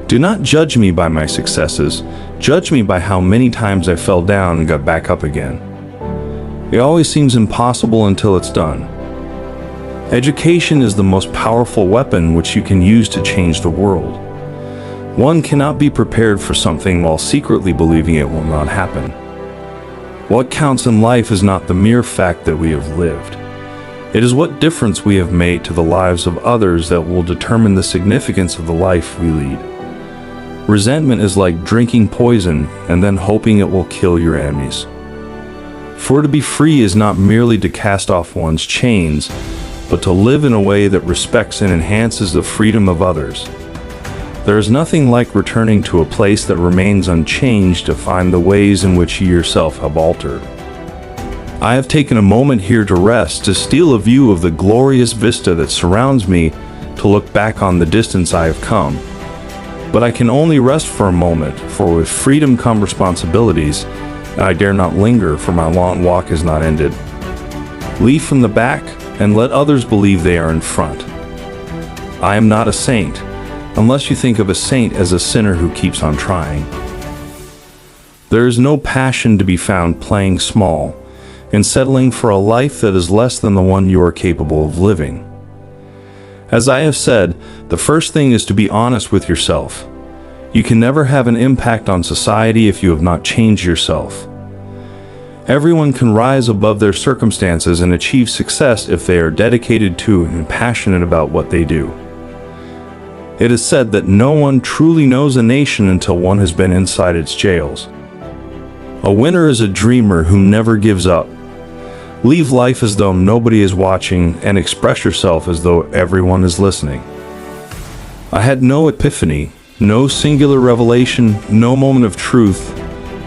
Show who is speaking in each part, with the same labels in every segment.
Speaker 1: Do not judge me by my successes. Judge me by how many times I fell down and got back up again. It always seems impossible until it's done. Education is the most powerful weapon which you can use to change the world. One cannot be prepared for something while secretly believing it will not happen. What counts in life is not the mere fact that we have lived. It is what difference we have made to the lives of others that will determine the significance of the life we lead. Resentment is like drinking poison and then hoping it will kill your enemies. For to be free is not merely to cast off one's chains, but to live in a way that respects and enhances the freedom of others. There is nothing like returning to a place that remains unchanged to find the ways in which you yourself have altered. I have taken a moment here to rest, to steal a view of the glorious vista that surrounds me, to look back on the distance I have come. But I can only rest for a moment, for with freedom come responsibilities, and I dare not linger, for my long walk is not ended. Leave from the back, and let others believe they are in front. I am not a saint, unless you think of a saint as a sinner who keeps on trying. There is no passion to be found playing small, and settling for a life that is less than the one you are capable of living. As I have said, the first thing is to be honest with yourself. You can never have an impact on society if you have not changed yourself. Everyone can rise above their circumstances and achieve success if they are dedicated to and passionate about what they do. It is said that no one truly knows a nation until one has been inside its jails. A winner is a dreamer who never gives up. Leave life as though nobody is watching and express yourself as though everyone is listening. I had no epiphany, no singular revelation, no moment of truth,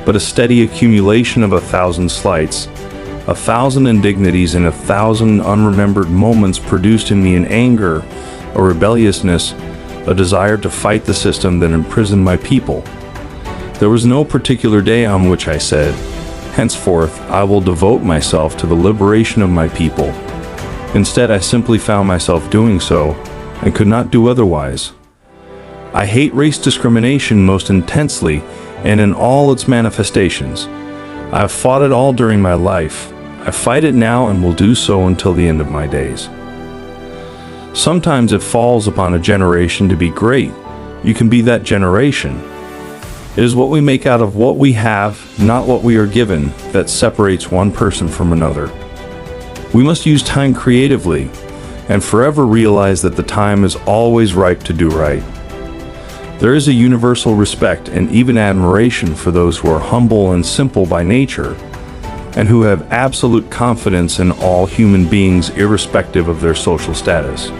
Speaker 1: but a steady accumulation of 1,000 slights, 1,000 indignities, and 1,000 unremembered moments produced in me an anger, a rebelliousness, a desire to fight the system that imprisoned my people. There was no particular day on which I said, "Henceforth, I will devote myself to the liberation of my people." Instead, I simply found myself doing so, and could not do otherwise. I hate race discrimination most intensely, and in all its manifestations. I have fought it all during my life. I fight it now and will do so until the end of my days. Sometimes it falls upon a generation to be great. You can be that generation. It is what we make out of what we have, not what we are given, that separates one person from another. We must use time creatively, and forever realize that the time is always ripe to do right. There is a universal respect and even admiration for those who are humble and simple by nature, and who have absolute confidence in all human beings irrespective of their social status.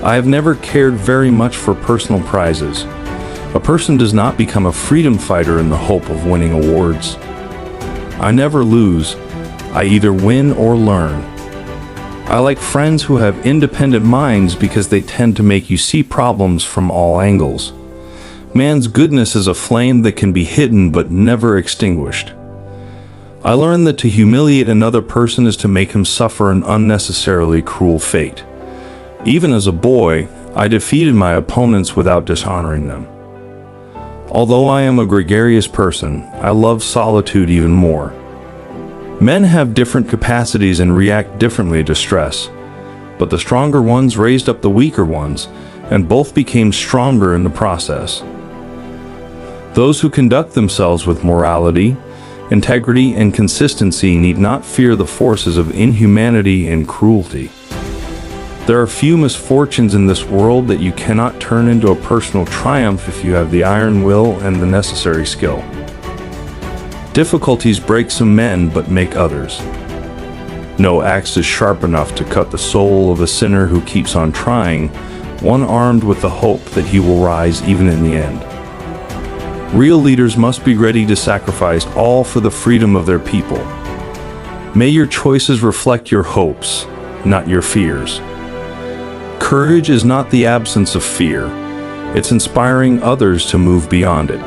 Speaker 1: I have never cared very much for personal prizes. A person does not become a freedom fighter in the hope of winning awards. I never lose. I either win or learn. I like friends who have independent minds because they tend to make you see problems from all angles. Man's goodness is a flame that can be hidden but never extinguished. I learned that to humiliate another person is to make him suffer an unnecessarily cruel fate. Even as a boy, I defeated my opponents without dishonoring them. Although I am a gregarious person, I love solitude even more. Men have different capacities and react differently to stress, but the stronger ones raised up the weaker ones, and both became stronger in the process. Those who conduct themselves with morality, integrity, and consistency need not fear the forces of inhumanity and cruelty. There are few misfortunes in this world that you cannot turn into a personal triumph if you have the iron will and the necessary skill. Difficulties break some men but make others. No axe is sharp enough to cut the soul of a sinner who keeps on trying, one armed with the hope that he will rise even in the end. Real leaders must be ready to sacrifice all for the freedom of their people. May your choices reflect your hopes, not your fears. Courage is not the absence of fear. It's inspiring others to move beyond it.